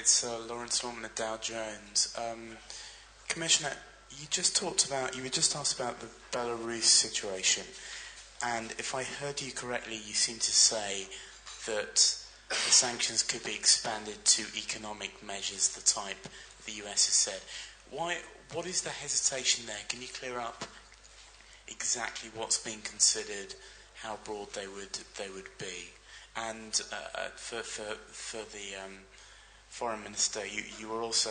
it's Lawrence Norman at Dow Jones. Commissioner, you were just asked about the Belarus situation, and if I heard you correctly, you seem to say that the sanctions could be expanded to economic measures, the type the US has said. What is the hesitation there? Can you clear up exactly what's being considered, how broad they would be? And for the foreign minister, you were also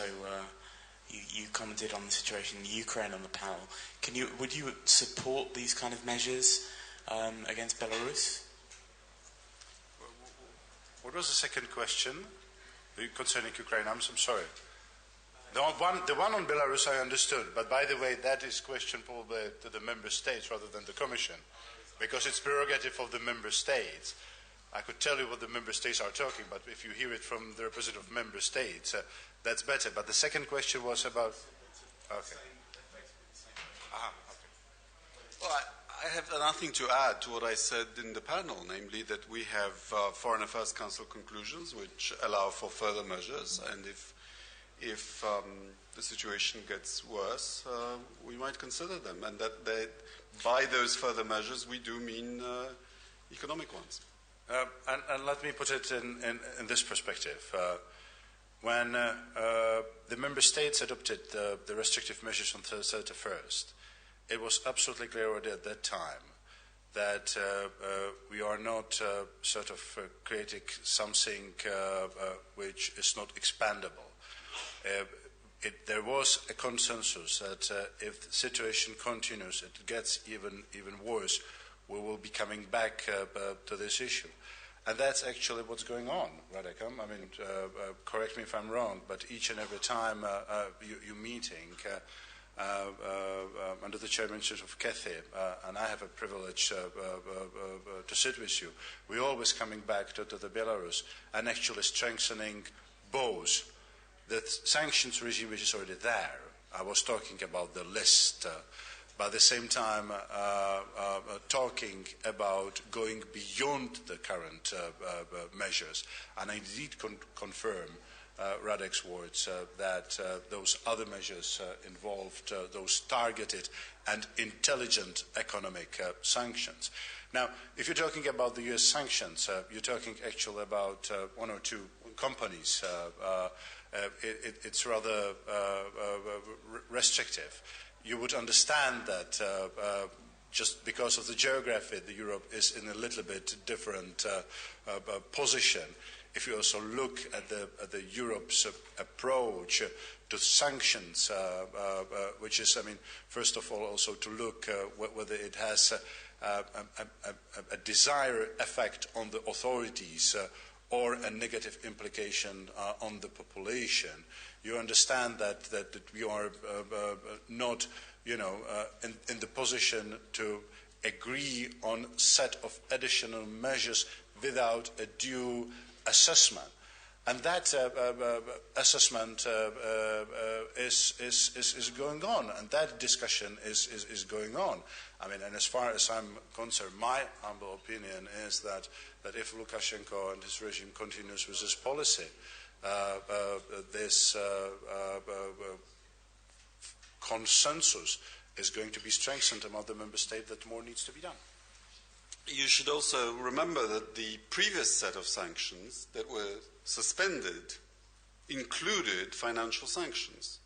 you commented on the situation in Ukraine on the panel. Would you support these kind of measures against Belarus? What was the second question concerning Ukraine? I'm sorry. The one on Belarus I understood, but by the way, that is question probably to the member states rather than the Commission, because it's prerogative of the member states. I could tell you what the member states are talking, but if you hear it from the representative of member states, that's better. But the second question was about... Okay. Well, I have nothing to add to what I said in the panel, namely that we have Foreign Affairs Council conclusions which allow for further measures, and if the situation gets worse, we might consider them, and that by those further measures we do mean economic ones. And let me put it in this perspective. When the member states adopted the restrictive measures on 31st, it was absolutely clear already at that time that we are not creating something which is not expandable. There was a consensus that if the situation continues, it gets even worse, we will be coming back to this issue. And that's actually what's going on, Radek. I mean, correct me if I'm wrong, but each and every time you're meeting under the chairmanship of Kathy, and I have a privilege to sit with you, we're always coming back to the Belarus and actually strengthening both the sanctions regime which is already there. I was talking about the list, but at the same time talking about going beyond the current measures. And I did confirm Radek's words that those other measures involved those targeted and intelligent economic sanctions. Now, if you're talking about the US sanctions, you're talking actually about one or two companies. It's rather restrictive. You would understand that just because of the geography, Europe is in a little bit different position. If you also look at the Europe's approach to sanctions, which is, I mean, first of all, also to look whether it has a desired effect on the authorities or a negative implication on the population. You understand that we are not, in the position to agree on a set of additional measures without a due assessment. And that assessment is going on, and that discussion is going on. I mean, and as far as I'm concerned, my humble opinion is that if Lukashenko and his regime continues with this policy, this consensus is going to be strengthened among the member states that more needs to be done. You should also remember that the previous set of sanctions that were suspended included financial sanctions,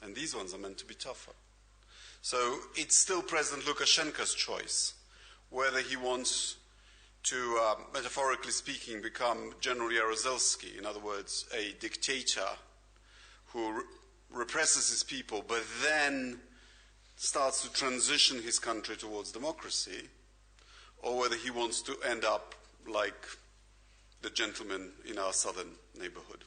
and these ones are meant to be tougher. So it's still President Lukashenko's choice whether he wants to, metaphorically speaking, become General Jaruzelski, in other words, a dictator who represses his people but then starts to transition his country towards democracy, or whether he wants to end up like the gentleman in our southern neighborhood.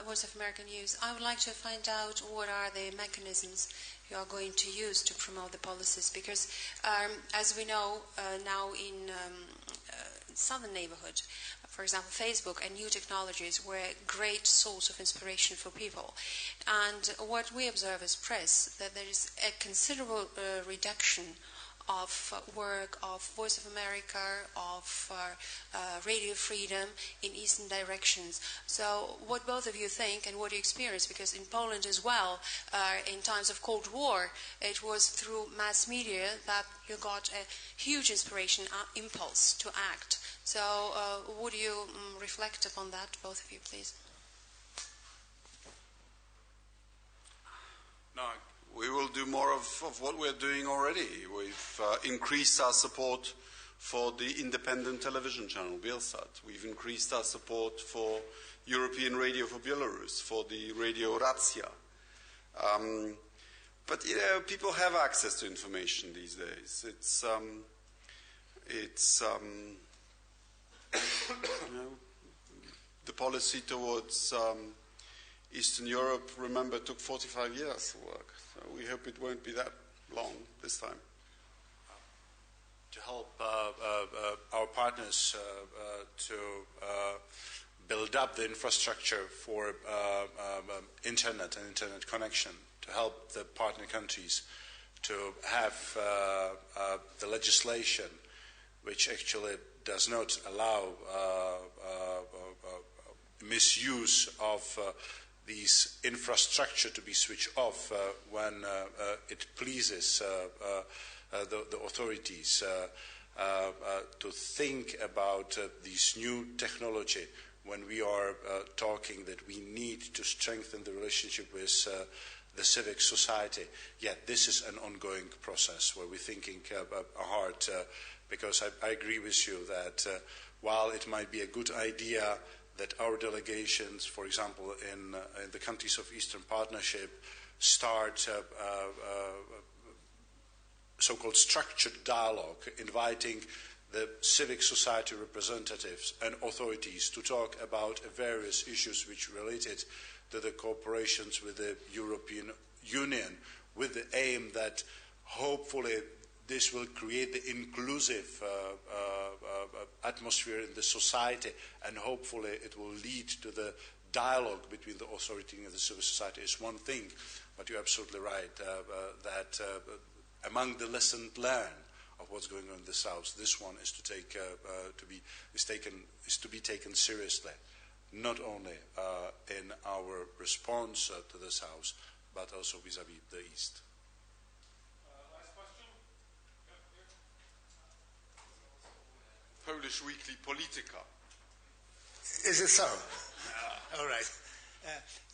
Voice of American News. I would like to find out what are the mechanisms you are going to use to promote the policies, because as we know now in southern neighborhood, for example, Facebook and new technologies were a great source of inspiration for people. And what we observe as press, that there is a considerable reduction of work of Voice of America, of Radio Freedom in Eastern directions. So what both of you think and what you experience, because in Poland as well, in times of Cold War, it was through mass media that you got a huge inspiration, impulse to act. So would you reflect upon that, both of you, please? No, we will do more of what we're doing already. We've increased our support for the independent television channel, Bielsat. We've increased our support for European Radio for Belarus, for the Radio Racja. But, you know, people have access to information these days. You know, the policy towards Eastern Europe, remember, took 45 years to work. So we hope it won't be that long this time. To help our partners to build up the infrastructure for internet and internet connection, to help the partner countries to have the legislation which actually does not allow misuse of these infrastructure to be switched off when it pleases the authorities, to think about this new technology when we are talking that we need to strengthen the relationship with the civic society. Yet this is an ongoing process where we're thinking hard, because I agree with you that while it might be a good idea that our delegations, for example, in the countries of Eastern Partnership, start so-called structured dialogue, inviting the civic society representatives and authorities to talk about various issues which related to the cooperations with the European Union, with the aim that hopefully this will create the inclusive atmosphere in the society, and hopefully it will lead to the dialogue between the authority and the civil society is one thing. But you're absolutely right that among the lessons learned of what's going on in the South, this one is to be taken seriously, not only in our response to the South, but also vis-à-vis the East. Last question. Polish weekly Polityka. Is it so? All right.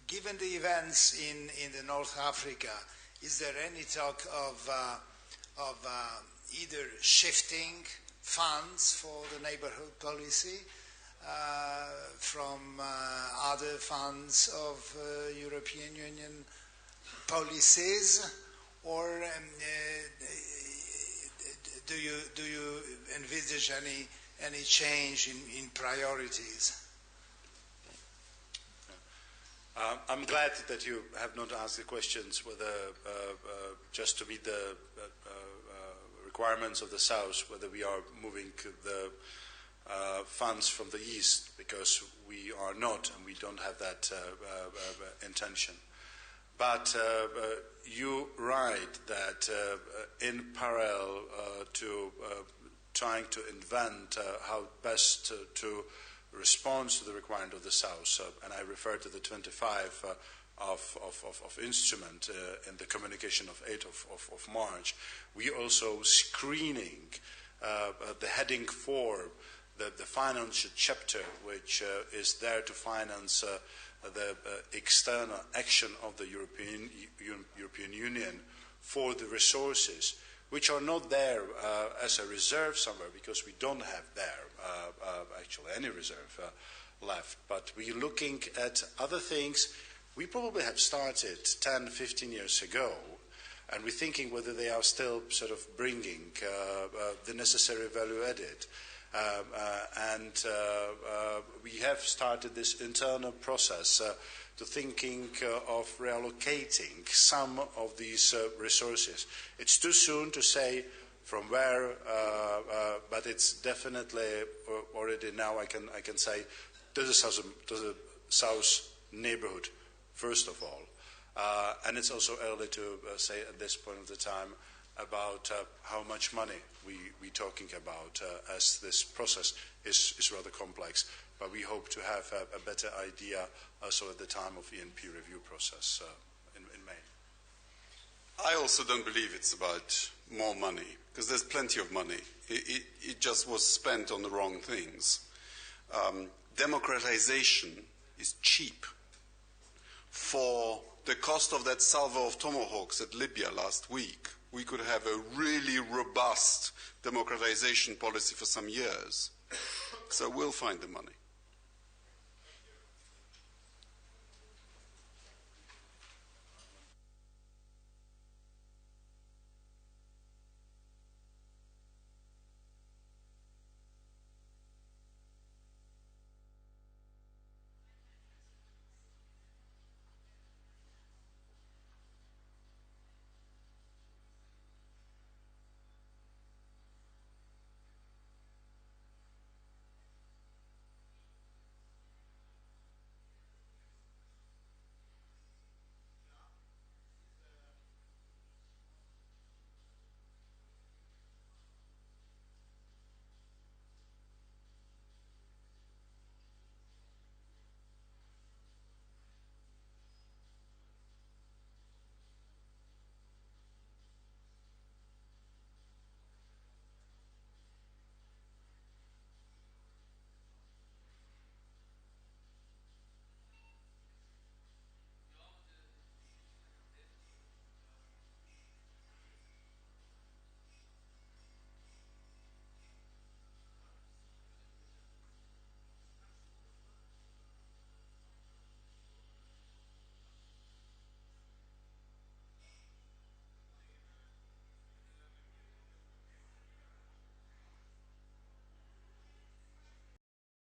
Given the events in the North Africa, is there any talk of either shifting funds for the neighborhood policy from other funds of European Union policies, or do you envisage any change in priorities? I'm glad that you have not asked the questions whether just to meet the requirements of the South, whether we are moving the funds from the East, because we are not, and we don't have that intention. But you're right that in parallel to trying to invent how best to respond to the requirement of the South, and I refer to the 25 of instrument in the communication of 8th of March, we also screening the heading 4, the financial chapter, which is there to finance the external action of the European Union for the resources, which are not there as a reserve somewhere, because we don't have there actually any reserve left. But we're looking at other things we probably have started 10, 15 years ago, and we're thinking whether they are still sort of bringing the necessary value added. And we have started this internal process to thinking of reallocating some of these resources. It's too soon to say from where, but it's definitely already now I can say to the south neighborhood first of all, and it's also early to say at this point of the time about how much money we're talking about, as this process is rather complex. But we hope to have a better idea also at the time of ENP review process in May. I also don't believe it's about more money, because there's plenty of money. It just was spent on the wrong things. Democratization is cheap. For the cost of that salvo of tomahawks at Libya last week, we could have a really robust democratization policy for some years. So we'll find the money.